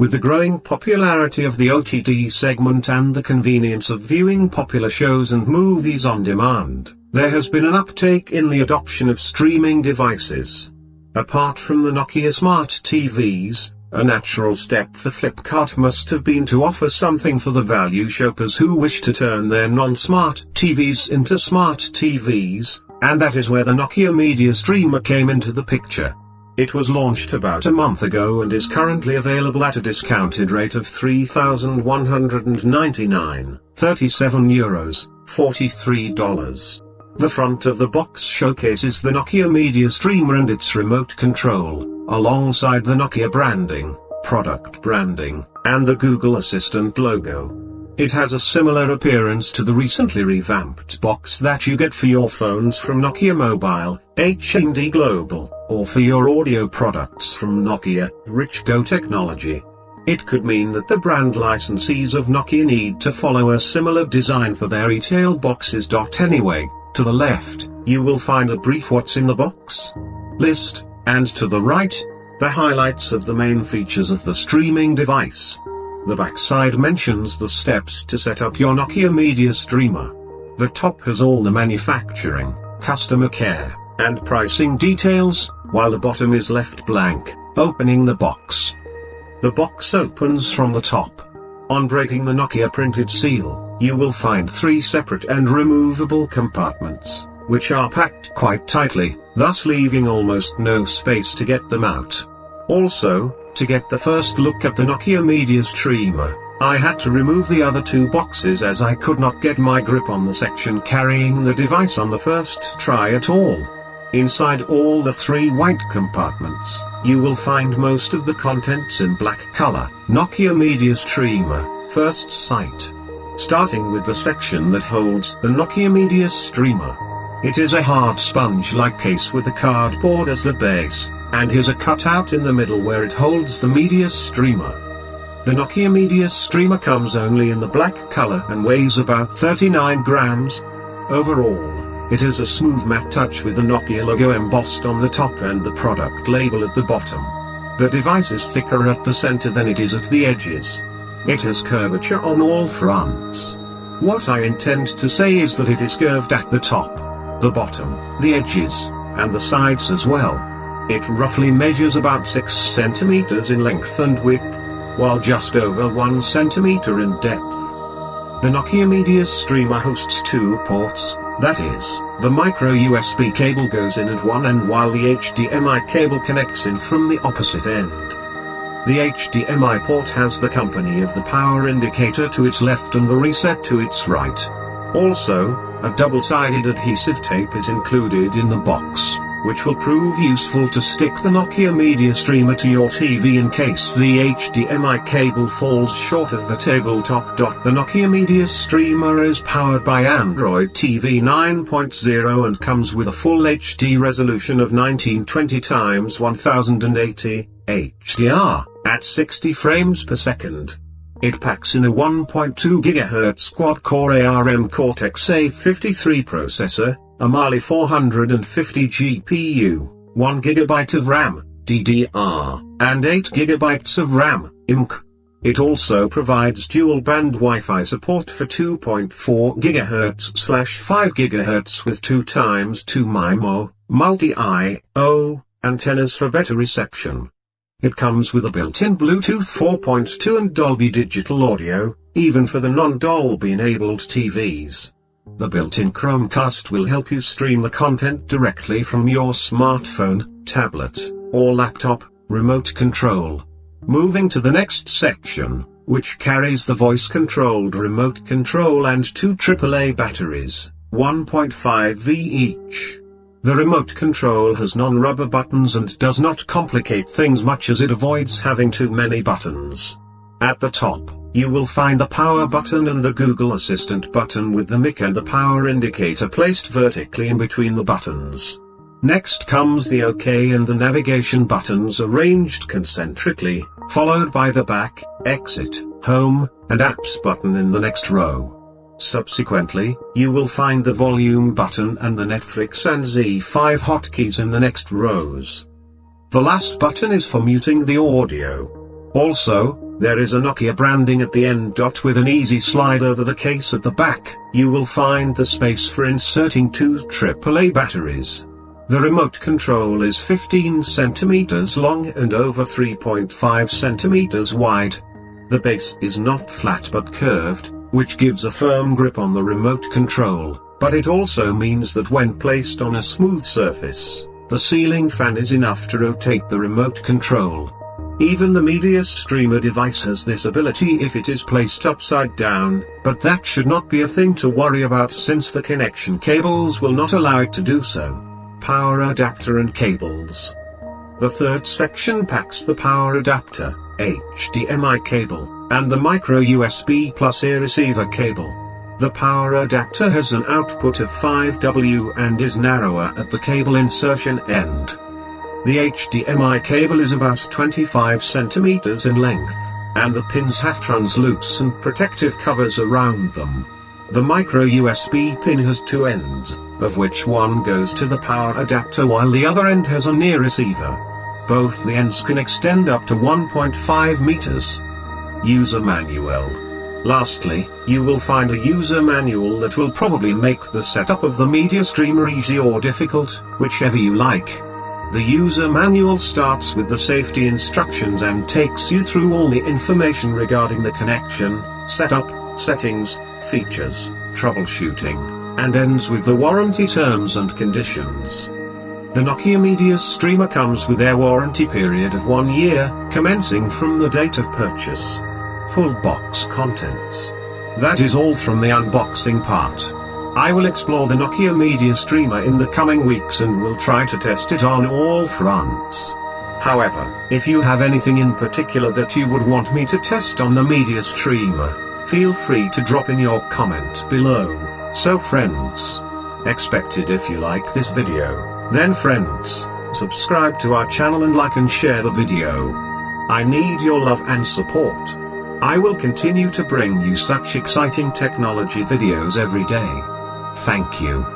With the growing popularity of the OTT segment and the convenience of viewing popular shows and movies on demand, there has been an uptake in the adoption of streaming devices. Apart from the Nokia Smart TVs, a natural step for Flipkart must have been to offer something for the value shoppers who wish to turn their non-smart TVs into smart TVs, and that is where the Nokia Media Streamer came into the picture. It was launched about a month ago and is currently available at a discounted rate of €3,199, €37, $43. The front of the box showcases the Nokia Media Streamer and its remote control, alongside the Nokia branding, product branding, and the Google Assistant logo. It has a similar appearance to the recently revamped box that you get for your phones from Nokia Mobile, HMD Global, or for your audio products from Nokia, Rich Go Technology. It could mean that the brand licensees of Nokia need to follow a similar design for their retail boxes. Anyway, to the left, you will find a brief what's in the box list, and to the right, the highlights of the main features of the streaming device. The backside mentions the steps to set up your Nokia Media Streamer. The top has all the manufacturing, customer care, and pricing details, while the bottom is left blank, opening the box. The box opens from the top. On breaking the Nokia printed seal, you will find 3 separate and removable compartments, which are packed quite tightly, thus leaving almost no space to get them out. Also, to get the first look at the Nokia Media Streamer, I had to remove the other 2 boxes as I could not get my grip on the section carrying the device on the first try at all. Inside all the 3 white compartments, you will find most of the contents in black color. Nokia Media Streamer, first sight. Starting with the section that holds the Nokia Media Streamer. It is a hard sponge-like case with a cardboard as the base, and here's a cutout in the middle where it holds the Media Streamer. The Nokia Media Streamer comes only in the black color and weighs about 39 grams. Overall, it is a smooth matte touch with the Nokia logo embossed on the top and the product label at the bottom. The device is thicker at the center than it is at the edges. It has curvature on all fronts. What I intend to say is that it is curved at the top, the bottom, the edges, and the sides as well. It roughly measures about 6 centimeters in length and width, while just over 1 centimeter in depth. The Nokia Media Streamer hosts 2 ports, that is, the micro USB cable goes in at one end while the HDMI cable connects in from the opposite end. The HDMI port has the company of the power indicator to its left and the reset to its right. Also, a double-sided adhesive tape is included in the box, which will prove useful to stick the Nokia Media Streamer to your TV in case the HDMI cable falls short of the tabletop. The Nokia Media Streamer is powered by Android TV 9.0 and comes with a full HD resolution of 1920x1080 HDR at 60 frames per second. It packs in a 1.2 GHz quad-core ARM Cortex-A53 processor, a Mali 450 GPU, 1 GB of RAM, DDR, and 8 GB of RAM, IMC. It also provides dual-band Wi-Fi support for 2.4 GHz/5 GHz with 2x2 MIMO, multi-I/O, antennas for better reception. It comes with a built-in Bluetooth 4.2 and Dolby Digital Audio, even for the non-Dolby enabled TVs. The built-in Chromecast will help you stream the content directly from your smartphone, tablet, or laptop, remote control. Moving to the next section, which carries the voice-controlled remote control and 2 AAA batteries, 1.5V each. The remote control has non-rubber buttons and does not complicate things much as it avoids having too many buttons. At the top, you will find the power button and the Google Assistant button with the mic and the power indicator placed vertically in between the buttons. Next comes the OK and the navigation buttons arranged concentrically, followed by the back, exit, home, and apps button in the next row. Subsequently, you will find the volume button and the Netflix and Z5 hotkeys in the next rows. The last button is for muting the audio. Also, there is a Nokia branding at the end. With an easy slide over the case at the back, you will find the space for inserting 2 AAA batteries. The remote control is 15 cm long and over 3.5 cm wide. The base is not flat but curved, which gives a firm grip on the remote control, but it also means that when placed on a smooth surface, the ceiling fan is enough to rotate the remote control. Even the Media Streamer device has this ability if it is placed upside down, but that should not be a thing to worry about since the connection cables will not allow it to do so. Power adapter and cables. The third section packs the power adapter, HDMI cable, and the micro USB plus ear receiver cable. The power adapter has an output of 5W and is narrower at the cable insertion end. The HDMI cable is about 25 cm in length, and the pins have translucent protective covers around them. The micro USB pin has 2 ends, of which one goes to the power adapter while the other end has an ear receiver. Both the ends can extend up to 1.5 meters. User manual. Lastly, you will find a user manual that will probably make the setup of the Media Streamer easy or difficult, whichever you like. The user manual starts with the safety instructions and takes you through all the information regarding the connection, setup, settings, features, troubleshooting, and ends with the warranty terms and conditions. The Nokia Media Streamer comes with a warranty period of 1 year, commencing from the date of purchase. Full box contents. That is all from the unboxing part. I will explore the Nokia Media Streamer in the coming weeks and will try to test it on all fronts. However, if you have anything in particular that you would want me to test on the Media Streamer, feel free to drop in your comment below. So friends, expected if you like this video, then friends, subscribe to our channel and like and share the video. I need your love and support. I will continue to bring you such exciting technology videos every day. Thank you.